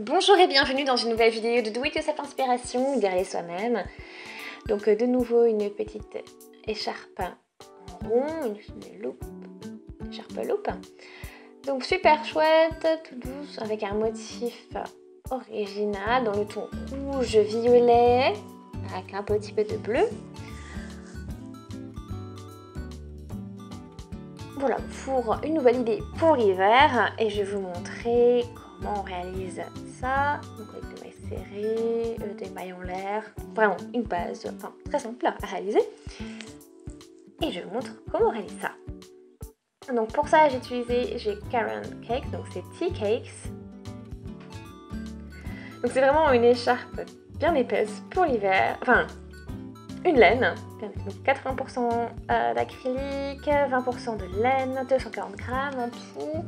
Bonjour et bienvenue dans une nouvelle vidéo de Do It Yourself Inspiration, derrière soi-même. Donc de nouveau une petite écharpe en rond, une loupe, écharpe loupe. Donc super chouette, tout douce, avec un motif original dans le ton rouge-violet, avec un petit peu de bleu. Voilà, pour une nouvelle idée pour l'hiver, et je vais vous montrer comment on réalise ça. Donc avec des mailles serrées, des mailles en l'air, vraiment une base, enfin très simple à réaliser. Et je vous montre comment on réalise ça. Donc pour ça j'ai Caron Cakes, donc c'est Tea Cakes. Donc c'est vraiment une écharpe bien épaisse pour l'hiver, enfin une laine, donc 80% d'acrylique, 20% de laine, 240 grammes en tout.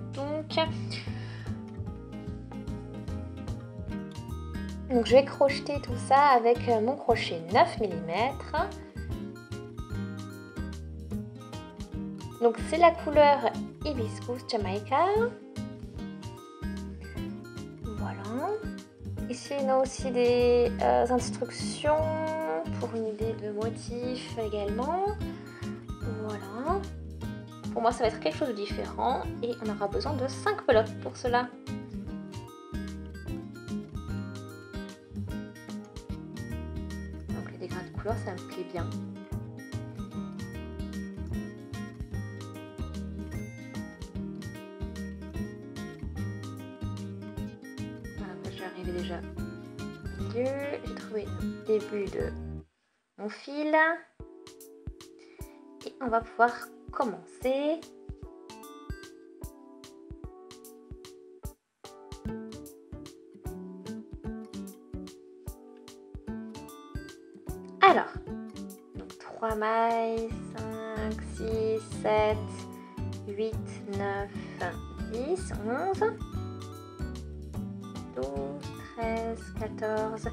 Donc je vais crocheter tout ça avec mon crochet 9 mm. Donc c'est la couleur Hibiscus Jamaica. Voilà. Ici on a aussi des instructions pour une idée de motif également. Voilà. Pour moi ça va être quelque chose de différent et on aura besoin de 5 pelotes pour cela. Donc les dégradés de couleurs ça me plaît bien. Voilà, moi je vais arriver déjà au milieu. J'ai trouvé le début de mon fil et on va pouvoir commencer. Alors, donc 3 mailles, 5, 6, 7, 8, 9, 10, 11, 12, 13, 14,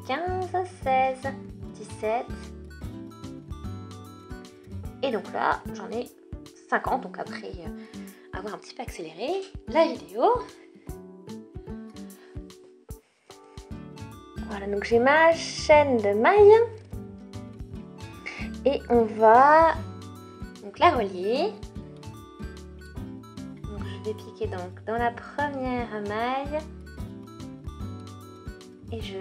15, 16, 17. Et donc là, j'en ai 50, donc après avoir un petit peu accéléré la vidéo. Voilà, donc j'ai ma chaîne de mailles. Et on va donc la relier. Donc je vais piquer donc dans la première maille. Et je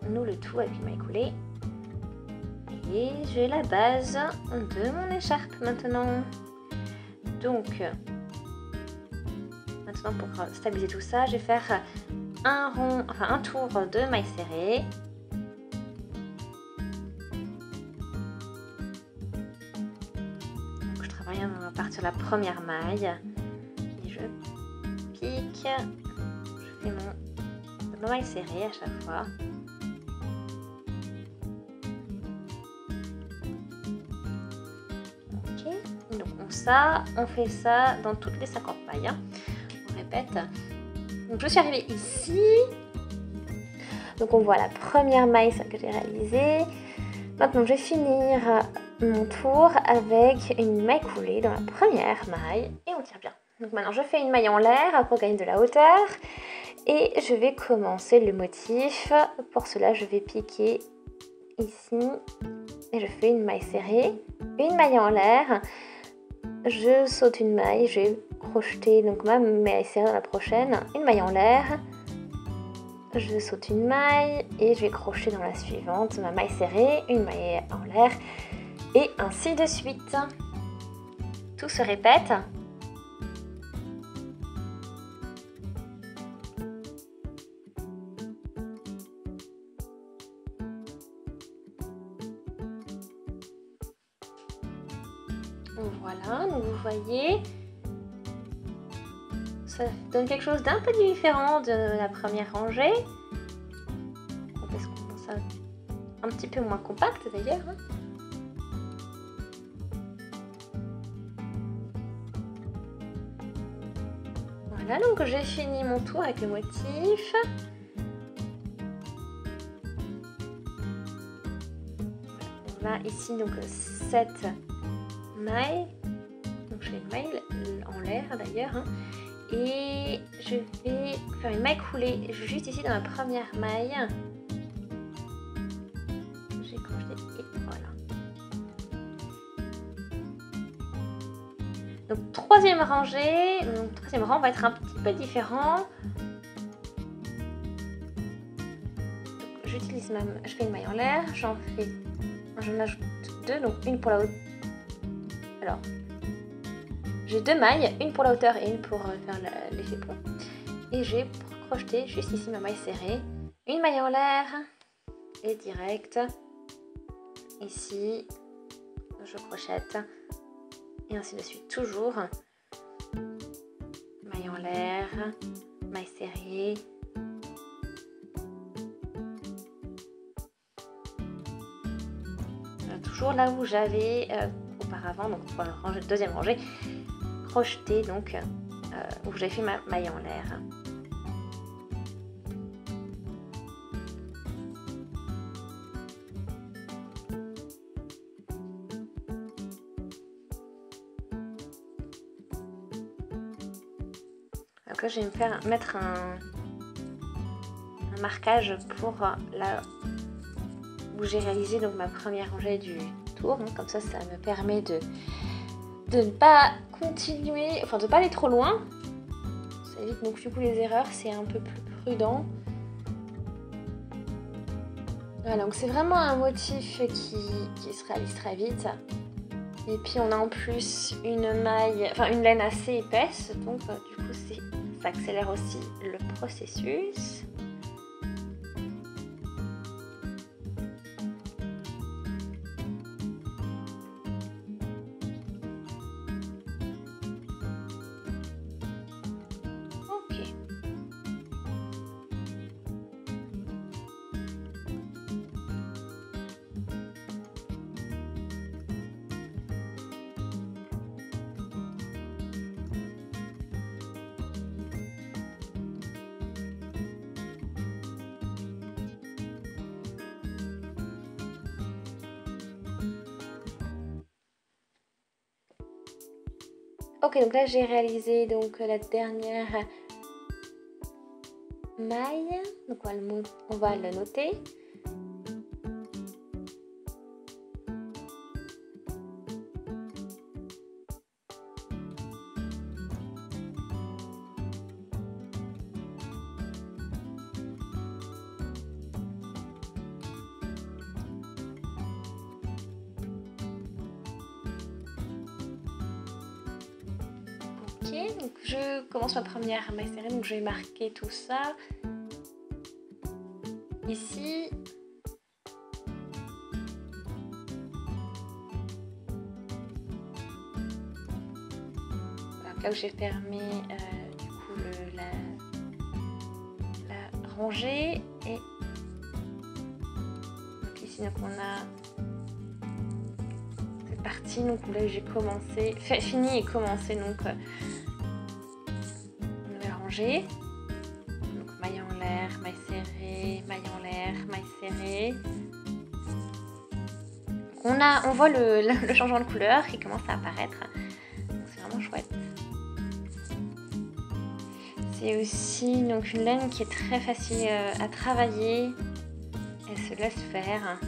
noue le tout avec une maille coulée. Et j'ai la base de mon écharpe maintenant. Donc, maintenant pour stabiliser tout ça, je vais faire un tour de maille serrée. Donc je travaille à partir de la première maille. Et je pique. Je fais mon maille serrée à chaque fois. On fait ça dans toutes les 50 mailles. On répète. Donc je suis arrivée ici. Donc on voit la première maille que j'ai réalisée. Maintenant je vais finir mon tour avec une maille coulée dans la première maille. Et on tire bien. Donc maintenant je fais une maille en l'air pour gagner de la hauteur. Et je vais commencer le motif. Pour cela je vais piquer ici. Et je fais une maille serrée. Une maille en l'air. Je saute une maille, je vais crocheter donc ma maille serrée dans la prochaine, une maille en l'air, je saute une maille et je vais crocheter dans la suivante, ma maille serrée, une maille en l'air et ainsi de suite. Tout se répète. Voilà, donc vous voyez, ça donne quelque chose d'un peu différent de la première rangée. Parce qu'on ça un petit peu moins compact d'ailleurs. Voilà, donc j'ai fini mon tour avec le motif. On a ici donc 7 mailles. Donc je fais une maille en l'air d'ailleurs. Et je vais faire une maille coulée juste ici dans la première maille. J'ai crocheté et voilà. Donc troisième rangée, donc troisième rang va être un petit peu différent. J'utilise je fais une maille en l'air, j'en ajoute deux, donc une pour la hauteur. Alors, j'ai deux mailles, une pour la hauteur et une pour faire l'effet pont. Et j'ai crocheté juste ici ma maille serrée, une maille en l'air et direct. Ici, je crochette et ainsi de suite toujours. Maille en l'air, maille serrée. Toujours là où j'avais auparavant, donc pour la deuxième rangée, crocheté, donc où j'avais fait ma maille en l'air. Donc là, je vais mettre un marquage pour là où j'ai réalisé donc ma première rangée du tour. Hein, comme ça me permet de ne pas continuer, enfin de ne pas aller trop loin. Ça évite donc du coup les erreurs, c'est un peu plus prudent. Voilà, donc c'est vraiment un motif qui se réalise très vite. Et puis on a en plus une laine assez épaisse, donc du coup ça accélère aussi le processus. Ok, donc là j'ai réalisé donc la dernière maille, donc on va le noter. Ok, donc je commence ma première maille serrée, donc je vais marquer tout ça ici. Voilà, là où j'ai fermé du coup la rangée et donc ici donc on a cette partie donc où là j'ai commencé, fini et commencé donc donc maille en l'air, maille serrée, maille en l'air, maille serrée. On voit le changement de couleur qui commence à apparaître. C'est vraiment chouette. C'est aussi donc une laine qui est très facile à travailler. Elle se laisse faire.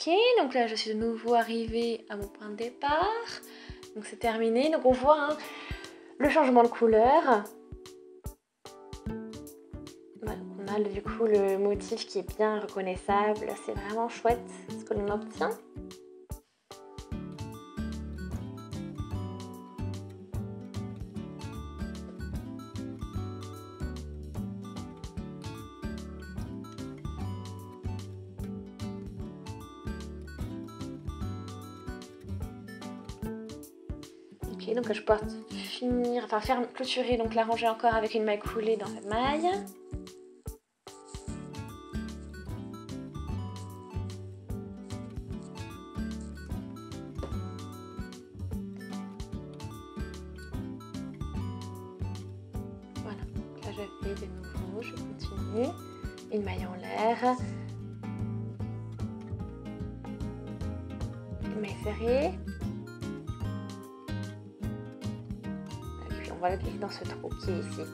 Ok, donc là je suis de nouveau arrivée à mon point de départ. Donc c'est terminé. Donc on voit hein, le changement de couleur. Voilà, on a du coup le motif qui est bien reconnaissable. C'est vraiment chouette ce que l'on obtient. Ok, donc je peux clôturer donc la rangée encore avec une maille coulée dans cette maille. je fais de nouveau, je continue. Une maille en l'air. Une maille serrée. Et puis on va le glisser dans ce trou qui est ici.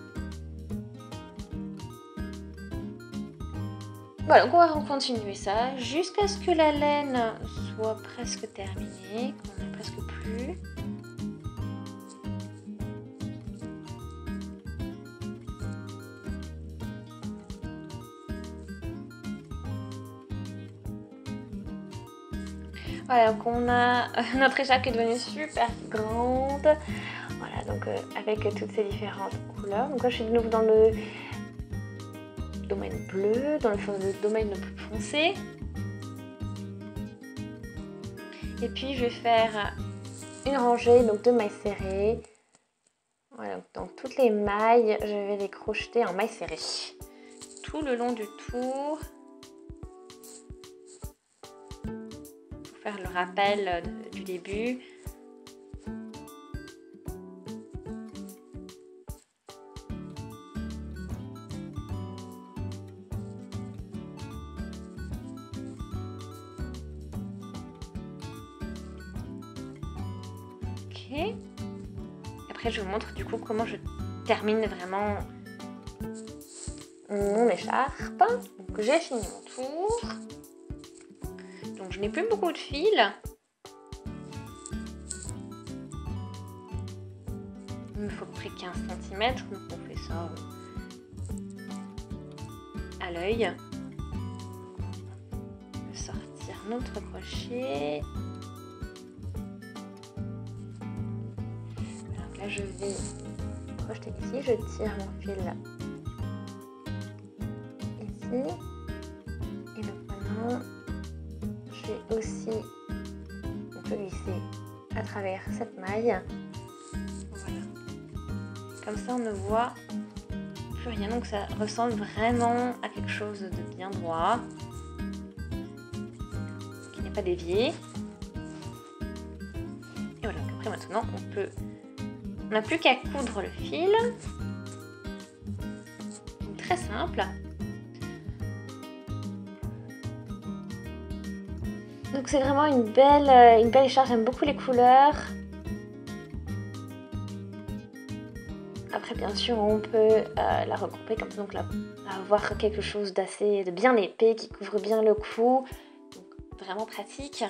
Voilà, donc on va continuer ça jusqu'à ce que la laine soit presque terminée, qu'on n'ait presque plus. Voilà, donc on a notre écharpe qui est devenue super grande. Voilà, donc avec toutes ces différentes couleurs. Donc là, je suis de nouveau dans le domaine bleu, dans le domaine le plus foncé. Et puis je vais faire une rangée donc de mailles serrées. Voilà, donc toutes les mailles, je vais les crocheter en mailles serrées tout le long du tour. Pour faire le rappel du début. Après, je vous montre du coup comment je termine vraiment mon écharpe. Donc, j'ai fini mon tour. Donc, je n'ai plus beaucoup de fil. Il me faut à peu près 15 cm. Donc, on fait ça à l'œil. On va sortir notre crochet. Là, je vais crocheter ici, je tire mon fil ici et maintenant je vais aussi le glisser à travers cette maille. Voilà, comme ça on ne voit plus rien, donc ça ressemble vraiment à quelque chose de bien droit, qui n'est pas dévié. Et voilà, donc après maintenant on n'a plus qu'à coudre le fil. Très simple. Donc c'est vraiment une belle écharpe, j'aime beaucoup les couleurs. Après bien sûr on peut la regrouper comme ça, donc là avoir quelque chose de bien épais qui couvre bien le cou. Donc, vraiment pratique.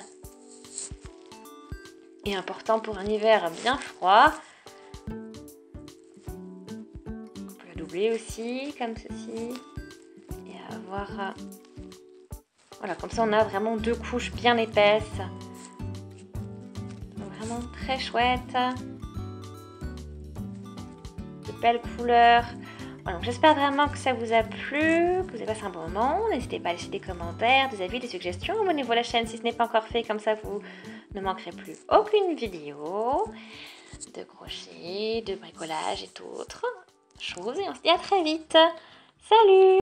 Et important pour un hiver bien froid. Doubler aussi comme ceci et avoir voilà, comme ça on a vraiment deux couches bien épaisses, donc vraiment très chouette, de belles couleurs. Voilà, j'espère vraiment que ça vous a plu, que vous avez passé un bon moment. N'hésitez pas à laisser des commentaires, des avis, des suggestions, abonnez-vous à la chaîne si ce n'est pas encore fait, comme ça vous ne manquerez plus aucune vidéo de crochet, de bricolage et d'autres choses, et on se dit à très vite. Salut!